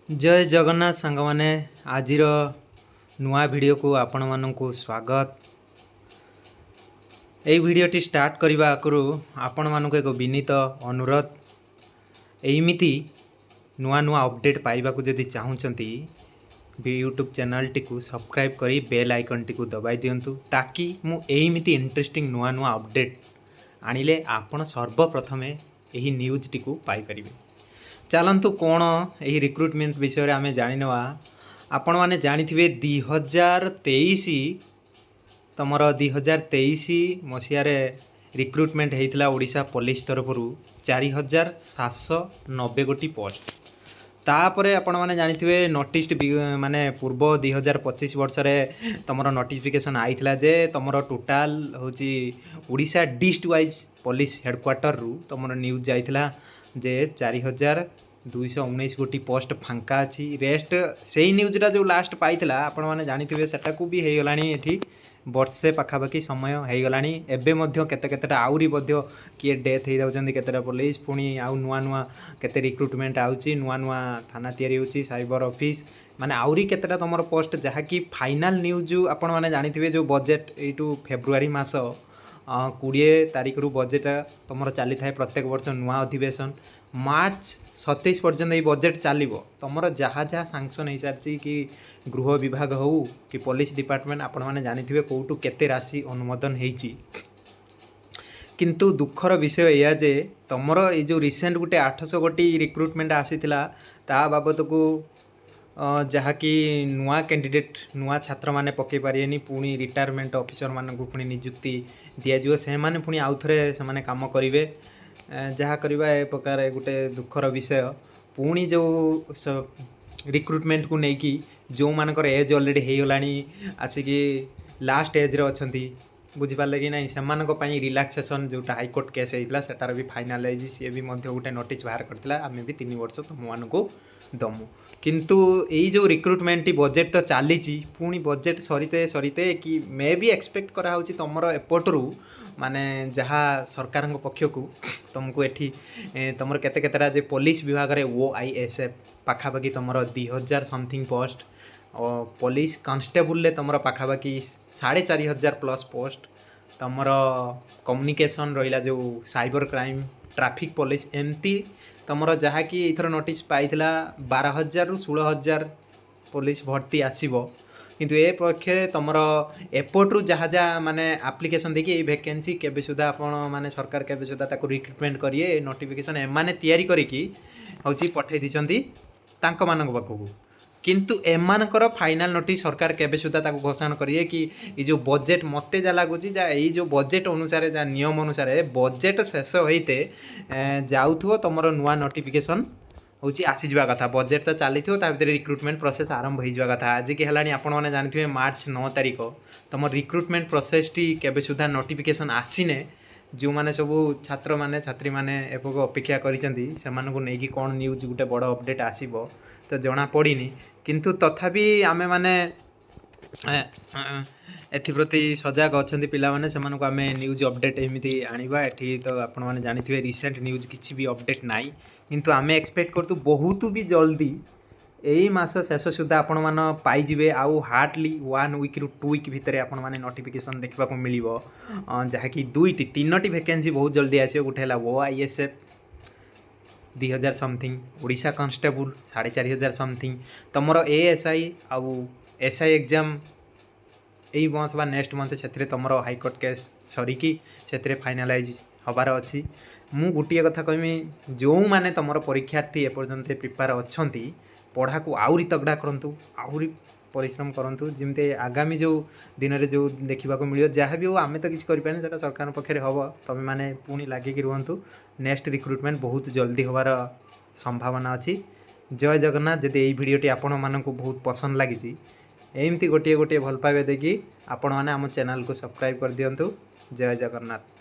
जय जगन्नाथ सांग मैंने आज नुआ वीडियो को आपण मानू स्वागत। यही वीडियोटी स्टार्ट करने आगु आपण मानक एक विनीत अनुरोध, एमती नुआ नुआ अपडेट पाइबाकू जदि चाहूँगी यूट्यूब चैनल टी सब्सक्राइब करी बेल आइकन टी दबाई दिंतु ताकि मुझे इंटरेस्टिंग नुआ नुआ अपडेट आनिले आपण सर्वप्रथम यही न्यूज टी पाइपर। चलतु कौन यही रिक्रुटमेंट विषय आम जाणवा। आपण मैंने जाथे 2023 तुम 2023 मसीह रिक्रुटमेंट होता ओडिशा पुलिस तरफ 4790 गोटी पोस्ट। तापर आपण मैंने जाथे नोटिस माने पूर्व 2025 वर्ष तुम नोटिफिकेशन आईला जे तुम टोटाल हूँ Odisha district wise police headquarter रु तुम न्यूज जाइला जे 4219 गोटी पोस्ट फांका अच्छी। रेस्ट से न्यूजटा जो लास्ट पाइला आपण मैंने जाथे सेटा भी हो गला ये वर्षे पाखापाखि समय हो गला। एवं केतेटा आउरी किए डेथ हो जाती केतेटा पुलिस पुणी आउ नुआ नुआ केते रिक्रुटमेंट आउची नुआ नुआ थाना तैयारी होची साइबर ऑफिस माने आउरी केतेटा तुम पोस्ट जहाँकि फाइनाल न्यूज आपण मैंने जाथे जो बजेट यू फेब्रुआरी मास 20 तारीख रु बजेट तुम चली था प्रत्येक वर्ष नुआ अधिवेशन मार्च 27 पर्यंत ये बजेट चलो तुम जहाँ जहाँ सांक्शन हो सारी कि गृह विभाग हो कि पुलिस डिपार्टमेंट आपण मैंने जाथे कौटू केते राशि अनुमोदन होती। किंतु दुखर विषय या जे तुमर ये जो रिसेंट गोटे 800 गोटी रिक्रुटमेंट आसीथिला ता बाबत को जहाँकि नुआ कैंडिडेट नुआ छात्र माने पकई पारे पुणी रिटायरमेंट ऑफिसर मानक पुणी नियुक्ति दिज्व से माने पुणी आउ थे से काम करेंगे जहाँ करवा ए प्रकार गोटे दुखर विषय। पुणी जो रिक्रुटमेंट को लेकिन जो मानकर एज ऑलरेडी हो गला आसिकी लास्ट एज्रे अच्छा बुझिपारे कि नहीं से रिलैक्सेशन जोटा हाईकोर्ट केस होता सेटार भी फाइनालाइज सी भी गोटे नोटिस बाहर करता आम भी 3 वर्ष तुम मानू दमु। किंतु यही जो रिक्रुटमेंट बजेट तो चली पुणी बजेट सरीते सरीते कि मे भी एक्सपेक्ट करा तुम एपटू माने जहाँ सरकार पक्ष को तुमको एठी तुम केतेटा जे पुलिस विभाग रे OISF पाखापाखि तुम 2000 समथिंग पोस्ट और पुलिस कांस्टेबल तुम पाखापाखि 4500 प्लस पोस्ट तुम कम्युनिकेशन रहा जो साइबर क्राइम ट्रैफिक पुलिस एमती तुम जहाँकि इथर नोटिस पाइला 12000 रु 16000 पुलिस भर्ती आसीबो। किंतु ए पक्षे तुम एपट्रु जहाँ जहाँ माने एप्लिकेशन देखिए ये वैकेंसी केबे सुधा आपण माने सरकार केबे सुधा ताको रिक्रुटमेंट करिए नोटिफिकेशन एमाने तैयारी करिकी होची पठै दिचंती तांक मानक पाखकू। किंतु एमानकर फाइनाल नोटिस सरकार केबे सुधा ताको घोषणा करिए कि ये जो बजेट मते जा लागुची जा ये जो बजेट अनुसार जा नियम अनुसार बजेट शेष होते जाउथो तुमरो नुआ नोटिफिकेशन हूँ आसीजा कथा बजेट तो चली भर रिक्रुटमेंट प्रोसेस आरंभ हो कथा। आज की है आपने जानते मार्च 9 तारीख तुम रिक्रुटमेंट प्रोसेस टी केबे सुधा नोटिफिकेशन आसीने जो मैंने सब छात्र मैंने छात्री मैंने एपक अपेक्षा करी कौन न्यूज गोटे बड़ अपडेट आसब तो जना पड़ी किंतु तथापि आमे माने एप्रति सजग अच्छा पिलाने से आम न्यूज अपडेट एमती आनिबा एठी तो आपण मैंने जानते रिसेंट न्यूज किसी भी अपडेट नाई किंतु आम एक्सपेक्ट करूँ बहुत भी जल्दी यही मास शेष सुधा आपण मान पाइबे आउ हार्डली 1 वीक रु 2 वीक भितर आपण मैंने नोटिफिकेशन देखा मिल जहाँकि 2-3 वैकेंसी बहुत जल्दी आसो। गोटे है OISF 2000 something Odisha constable 4500 something तुम ASI आउ SI एग्जाम यही मंथ नेक्स्ट मंथ से तुम हाईकोर्ट केस सरिकी से फाइनालाइज हबार अच्छी। मु गोटे कथा कहमी जो मैंने तुम परीक्षार्थी एपर्यंत प्रिपेयर अच्छा पढ़ा को आउरी तगड़ा करूँ आउरी परिश्रम करूँ जमती आगामी जो दिन में जो देखा मिले जहाँ भी हो आम तो किसी करें से सरकार पक्षर हम तुम मैंने पुणी लगिक रुहतु नेक्स्ट रिक्रुटमेंट बहुत जल्दी होबार संभावना अच्छी। जय जगन्नाथ। जदि यही भिडियोटी आपण मानक बहुत पसंद लगी एमती गोटे गोटे भल पाइबा देखिए आपण मैंने आम चैनल को सब्सक्राइब कर दिंतु। जय जगन्नाथ।